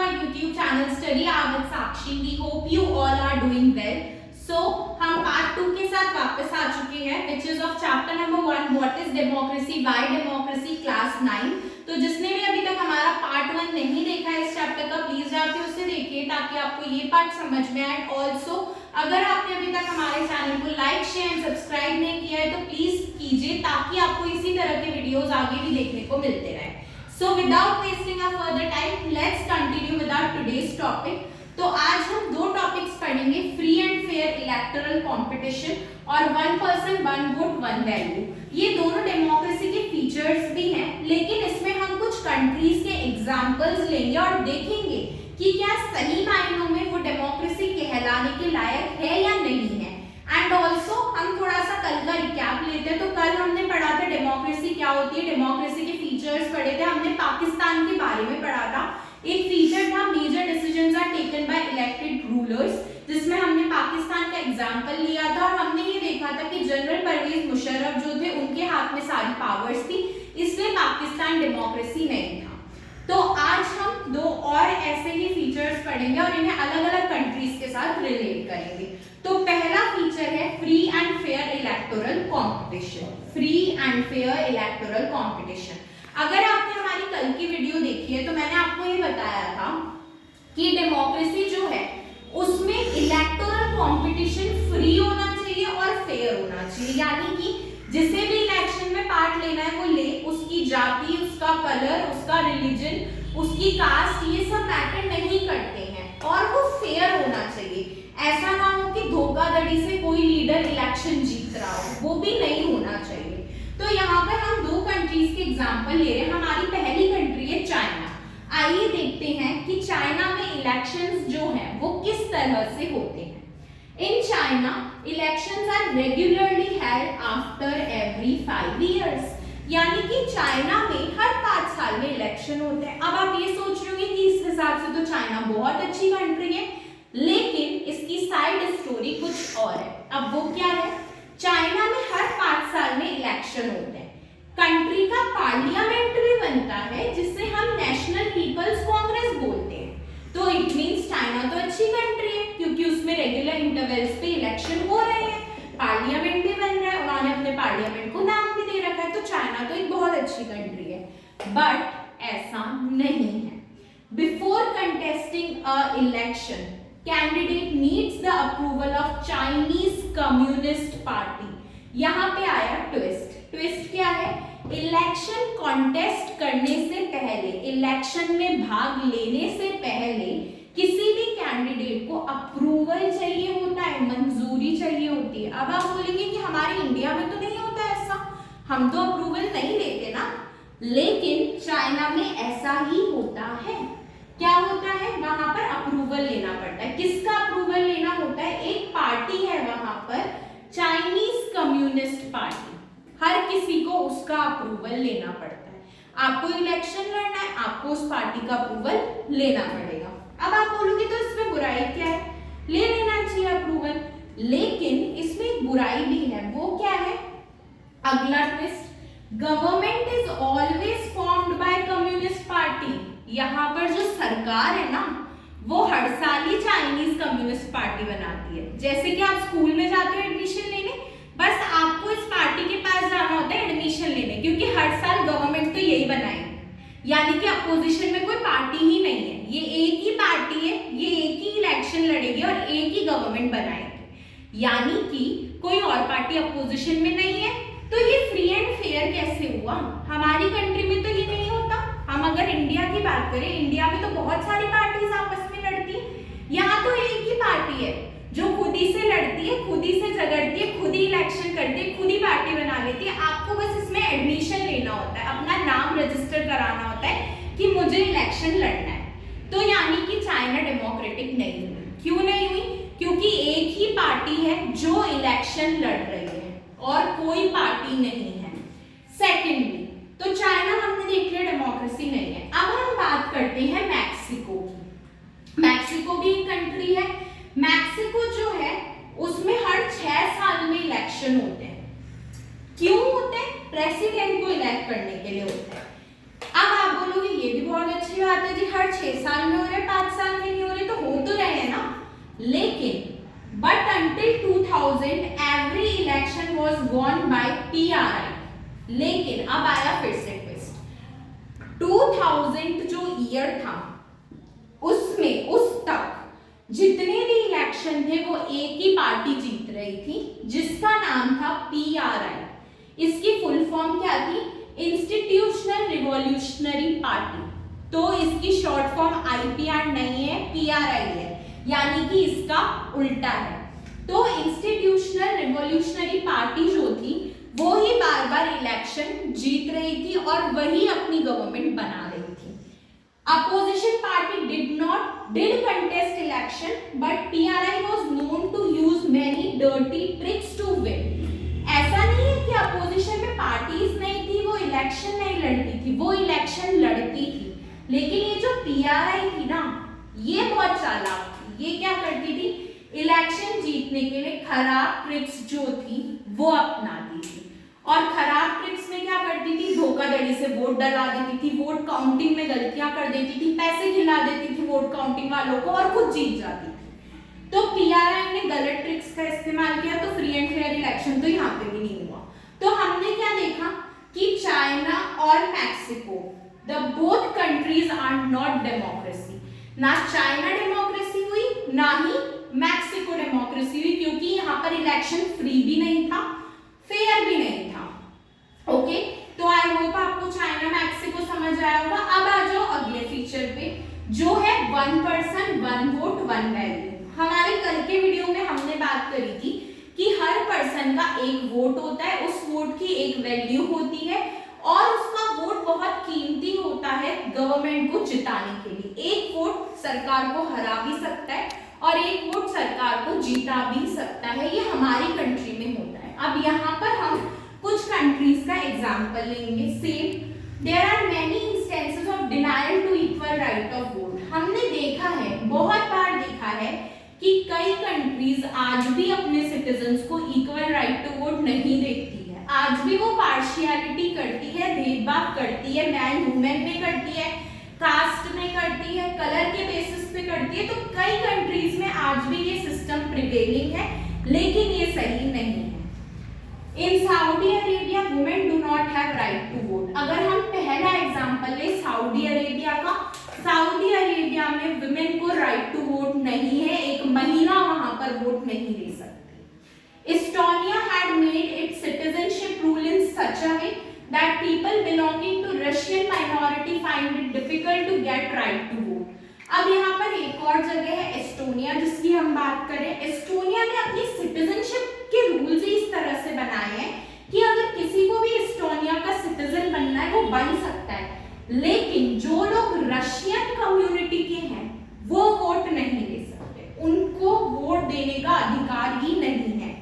my YouTube channel Study Hour with Sakshi. We hope you all are doing well. So हम part 2 के साथ वापस आ चुके हैं, which is of chapter number 1 What is democracy, why democracy, class 9. तो जिसने भी अभी तक हमारा पार्ट 1 नहीं देखा है इस चैप्टर का, प्लीज जाके उसे देखिए ताकि आपको ये पार्ट समझ में आए. ऑल्सो अगर आपने अभी तक हमारे चैनल को लाइक शेयर एंड सब्सक्राइब नहीं किया है तो प्लीज कीजिए ताकि आपको इसी तरह के वीडियोस आगे भी देखने को मिलते रहे. So without wasting our further time, let's continue with our today's topic. तो आज हम दो टॉपिक्स पढ़ेंगे, free and fair electoral competition और one person one vote one value. ये दोनों डेमोक्रेसी के फीचर्स भी हैं, लेकिन इसमें हम कुछ कंट्रीज के एग्जांपल्स लेंगे और देखेंगे कि क्या सही मायनों में वो डेमोक्रेसी कहलाने के लायक है या नहीं है. एंड ऑल्सो हम थोड़ा सा कल का रिकैप लेते हैं. तो कल हमने पढ़ा था डेमोक्रेसी क्या होती है, डेमोक्रेसी के फीचर्स पढ़े थे. हमने पाकिस्तान के बारे में पढ़ा था. एक फीचर था major decisions are taken by elected rulers, जिसमें हमने पाकिस्तान का एग्जांपल लिया था और हमने ये देखा था कि जनरल परवेज मुशर्रफ जो थे उनके हाथ में सारी पावर्स थी, इसलिए पाकिस्तान डेमोक्रेसी नहीं था. तो आज हम दो और ऐसे ही फीचर्स पढ़ेंगे और इन्हें अलग अलग कंट्रीज के साथ रिलेट करेंगे. तो पहला फीचर है free and fair electoral competition. Free and fair electoral competition. अगर आपने हमारी कल की वीडियो देखी है तो मैंने आपको ये बताया था कि डेमोक्रेसी जो है उसमें इलेक्टोरल कंपटीशन फ्री होना चाहिए और फेयर होना चाहिए. यानी कि जिसे भी इलेक्शन में पार्ट लेना है वो ले, उसकी जाति, उसका कलर, उसका रिलीजन, उसकी कास्ट, ये सब मैटर नहीं करते हैं और वो फेयर होना चाहिए. ऐसा ना हो कि धोखाधड़ी से कोई लीडर इलेक्शन जीत रहा हो, वो भी नहीं होना चाहिए. तो यहाँ पर हम दो कंट्रीज के एग्जांपल ले रहे हैं. हमारी पहली कंट्री है चाइना. आइए देखते हैं कि चाइना में इलेक्शंस जो हैं वो किस तरह से होते हैं. In China elections are regularly held after every 5 years. यानी कि चाइना में हर 5 साल में इलेक्शन होते हैं. अब आप ये सोच रहे होंगे कि इस हिसाब से तो चाइना बहुत अच्छी कंट्री है, लेकिन इसकी साइड स्टोरी कुछ और है. अब वो क्या है? चाइना में हर 5 साल में इलेक्शन होते हैं. कंट्री का पार्लियामेंट भी बनता है जिसे हम नेशनल पीपल्स कांग्रेस बोलते हैं. तो इट मींस चाइना तो अच्छी कंट्री है क्योंकि उसमें रेगुलर इंटरवल्स पे इलेक्शन हो रहे हैं, पार्लियामेंट भी बन रहा है, उन्होंने अपने पार्लियामेंट को नाम भी दे रखा है. तो चाइना तो एक बहुत अच्छी कंट्री है. बट ऐसा नहीं है. Before contesting a election candidate needs the approval of Chinese communist party. यहाँ पे आया ट्विस्ट. ट्विस्ट क्या है? इलेक्शन कॉन्टेस्ट करने से पहले, इलेक्शन में भाग लेने से पहले किसी भी कैंडिडेट को अप्रूवल चाहिए होता है, मंजूरी चाहिए होती है. अब आप बोलेंगे कि हमारे इंडिया में तो नहीं होता ऐसा, हम तो अप्रूवल नहीं लेते ना. लेकिन चाइना में ऐसा ही होता है. क्या होता है? वहां पर अप्रूवल लेना पड़ता है. किसका अप्रूवल लेना होता है? एक पार्टी है वहां पर, चाइनीज कम्युनिस्ट पार्टी. हर किसी को उसका अप्रूवल लेना पड़ता है. आपको इलेक्शन लड़ना है, आपको उस पार्टी का अप्रूवल लेना पड़ेगा. अब आप बोलोगे तो इसमें बुराई क्या है? ले लेना चाहिए अप्रूवल. लेकिन इसमें एक बुराई भी है. वो क्या है? अगला twist, government is always formed by communist party. यहाँ पर जो सरकार है ना वो हर साल ही चाइनीज कम्युनिस्ट पार्टी बनाती है. जैसे कि आप स्कूल में जाते हो एडमिशन लेने, बस आपको इस पार्टी के पास जाना होता है एडमिशन लेने, क्योंकि हर साल गवर्नमेंट तो यही बनाएगी. यानी कि अपोजिशन में कोई पार्टी ही नहीं है, ये एक ही पार्टी है, ये एक ही इलेक्शन लड़ेगी और एक ही गवर्नमेंट बनाएगी. यानी कि कोई और पार्टी अपोजिशन में नहीं है. तो ये फ्री एंड फेयर कैसे हुआ? हमारी कंट्री में तो ये नहीं होता. हम अगर इंडिया की बात करें, इंडिया में तो बहुत सारी पार्टीज आपस में लड़ती है. यहाँ तो एक ही पार्टी है जो खुद ही से लड़ती है, खुद ही से झगड़ती है, खुद ही इलेक्शन करती है, खुद ही पार्टी बना लेती है. आपको बस इसमें एडमिशन लेना होता है, अपना नाम रजिस्टर कराना होता है कि मुझे इलेक्शन लड़ना है. तो यानी कि चाइना डेमोक्रेटिक नहीं हुई. क्यों नहीं हुई? क्योंकि एक ही पार्टी है जो इलेक्शन लड़ रही है और कोई पार्टी नहीं है. सेकेंडली, तो चाइना हमने देख लिया डेमोक्रेसी नहीं है. अब हम बात करते हैं मैक्सिको की. मैक्सिको भी एक कंट्री है. मैक्सिको जो है उसमें हर 6 साल में इलेक्शन होते हैं. क्यों होते हैं? प्रेसिडेंट को इलेक्ट करने के लिए होते हैं. अब आप बोलोगे ये भी बहुत अच्छी बात है जी, हर 6 साल में हो रहे 5 लेकिन but until 2000 every election was won by PRI। लेकिन अब आया फिर से ट्विस्ट। 2000 जो ईयर था उसमें उस तक जितने भी इलेक्शन थे वो एक ही पार्टी जीत रही थी जिसका नाम था PRI। इसकी फुल फॉर्म क्या थी? Institutional revolutionary party. तो इसकी शॉर्ट फॉर्म IPR नहीं है, PRI है, यानी कि इसका उल्टा है। तो इंस्टीट्यूशनल रिवॉल्यूशनरी पार्टी जो थी वो ही बार बार इलेक्शन जीत रही थी और वही अपनी गवर्नमेंट बना रही थी। Opposition party did contest election, but PRI was known to use many dirty tricks to win। ऐसा नहीं है कि अपोजिशन में पार्टीज नहीं थी, वो इलेक्शन नहीं लड़ती थी, वो इलेक्शन लड़ती थी, लेकिन ये जो PRI थी ना, ये बहुत चालाक थी। ये क्या करती थी? इलेक्शन जीतने के लिए खराब ट्रिक्स जो थी वो अपनाती थी। और खराब ट्रिक्स में क्या करती थी? धोखाधड़ी से वोट डलवा देती थी, वोट काउंटिंग में गलतियां कर देती थी, पैसे खिला देती थी वोट काउंटिंग वालों को और खुद जीत जाती थी। तो PRI ने गलत ट्रिक्स का इस्तेमाल किया, तो फ्री एंड फेयर इलेक्शन तो यहाँ पे भी नहीं हुआ। तो हमने क्या देखा कि चाइना और Mexico, the both countries are not democracy. ना चाइना डेमोक्रेसी हुई, ना ही मैक्सिको डेमोक्रेसी हुई, क्योंकि यहाँ पर इलेक्शन फ्री भी नहीं था, फेयर भी नहीं था। ओके, तो आई होप आपको चाइना मैक्सिको समझ आया होगा। अब आ जाओ अगले फीचर पे, जो है 1 पर्सन 1 वोट 1 वैल्यू। हमारे कल के वीडियो में हमने बात करी थी कि हर पर्सन का एक वोट होता है, उस वोट की एक वैल्यू होती है और उसका वोट बहुत कीमती होता है गवर्नमेंट को जिताने के लिए। एक वोट सरकार को हरा भी सकता है और एक वोट सरकार को जीता भी सकता है, ये हमारी कंट्री में होता है। अब यहाँ पर हम कुछ कंट्रीज का एग्जांपल लेंगे। Same there are many instances of denial to equal right of vote. हमने देखा है, बहुत बार देखा है कि कई कंट्रीज आज भी अपने सिटीजन्स को इक्वल राइट टू वोट नहीं देती है। आज भी वो पार्शियलिटी करती है, भेदभाव करती है, मैन वुमेन में करती है, कास्ट में करती है, कलर के बेसिस पे करती है। तो कई कंट्रीज में आज भी ये सिस्टम प्रिवेलिंग है, लेकिन ये सही नहीं है। In Saudi Arabia women do not have right to vote. अगर हम पहला एग्जांपल ले सऊदी अरेबिया का, सऊदी अरेबिया में वुमेन को राइट टू वोट नहीं है, एक महिला वहां पर वोट नहीं दे सकती। Estonia had made it's citizenship rule in such a way that people belonging to Russian minority find it difficult to get right to vote। अब यहाँ पर एक और जगह है एस्टोनिया, जिसकी हम बात करें। एस्टोनिया ने अपनी सिटीजनशिप के रूल्स ही इस तरह से बनाए हैं कि अगर किसी को भी एस्टोनिया का सिटीजन बनना है वो बन सकता है, लेकिन जो लोग रशियन कम्युनिटी के हैं वो वोट नहीं दे सकते, उनको वोट देने का अधिकार ही नहीं है।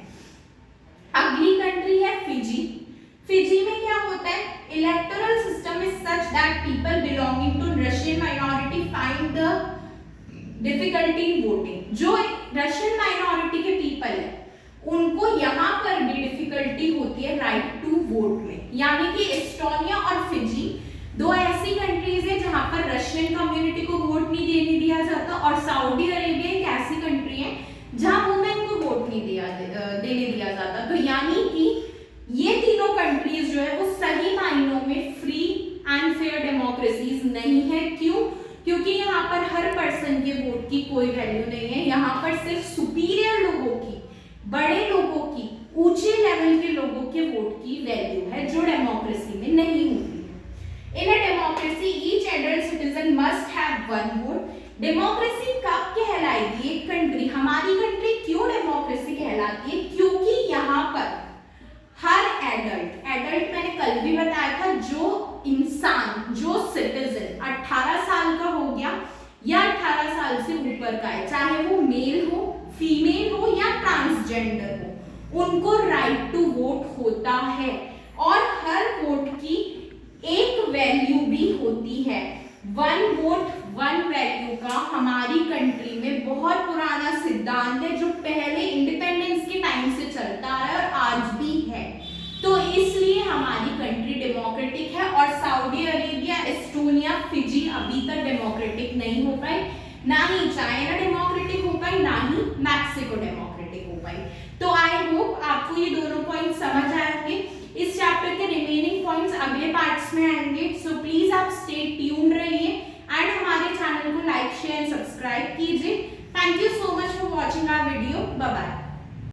अगली कंट्री है फिजी। फिजी में क्या होता है? Electoral system is such that people belonging to Russian minority find the difficulty in voting. जो रशियन माइनॉरिटी के पीपल है उनको यहाँ पर भी डिफिकल्टी होती है राइट टू वोट में। यानी कि एस्टोनिया और फिजी दो ऐसी कंट्रीज है जहां पर रशियन कम्युनिटी को वोट नहीं देने दिया जाता, और सऊदी अरेबिया एक ऐसी कंट्री है जहां वुमेन को वोट नहीं देने दिया जाता। तो यानी कि ये तीनों कंट्रीज जो है वो सही मायनों में फ्री एंड फेयर डेमोक्रेसीज नहीं है। क्यों? क्योंकि यहाँ पर हर पर्सन के वोट की कोई वैल्यू नहीं है। यहाँ पर सिर्फ सुपीरियर लोगों की, बड़े लोगों की, ऊंचे लेवल के लोगों के वोट की वैल्यू है, जो डेमोक्रेसी में नहीं होती है। In a democracy each adult citizen must have 1 vote. Democracy कब कहलाएगी एक कंट्री? हमारी कंट्री क्यों डेमोक्रेसी कहलाती है? क्योंकि यहाँ पर हर एडल्ट मैंने कल भी बताया था, जो इंसान, जो सिटीजन 18 साल का हो गया या 18 साल से ऊपर का है, चाहे वो मेल हो, फीमेल हो या ट्रांसजेंडर हो, उनको राइट टू वोट होता है। और हर वोट की एक वैल्यू भी होती है। 1 वोट 1 वैल्यू का हमारी कंट्री में बहुत पुराना सिद्धांत है, जो पहले इंडिपेंडेंस के टाइम से चलता है और आज भी है। तो इसलिए हमारी कंट्री डेमोक्रेटिक है, और सऊदी अरेबिया, एस्टोनिया, फिजी अभी तक डेमोक्रेटिक नहीं हो पाए, ना ही चाइना डेमोक्रेटिक हो पाई, ना ही तो आई होप आपको ये दोनों पॉइंट्स समझ आएंगे। इस चैप्टर के रिमेनिंग पॉइंट्स अगले पार्ट्स में आएंगे, सो प्लीज आप स्टे ट्यून्ड रहिए एंड हमारे चैनल को लाइक शेयर एंड सब्सक्राइब कीजिए। Thank you so much for watching our video. Bye bye.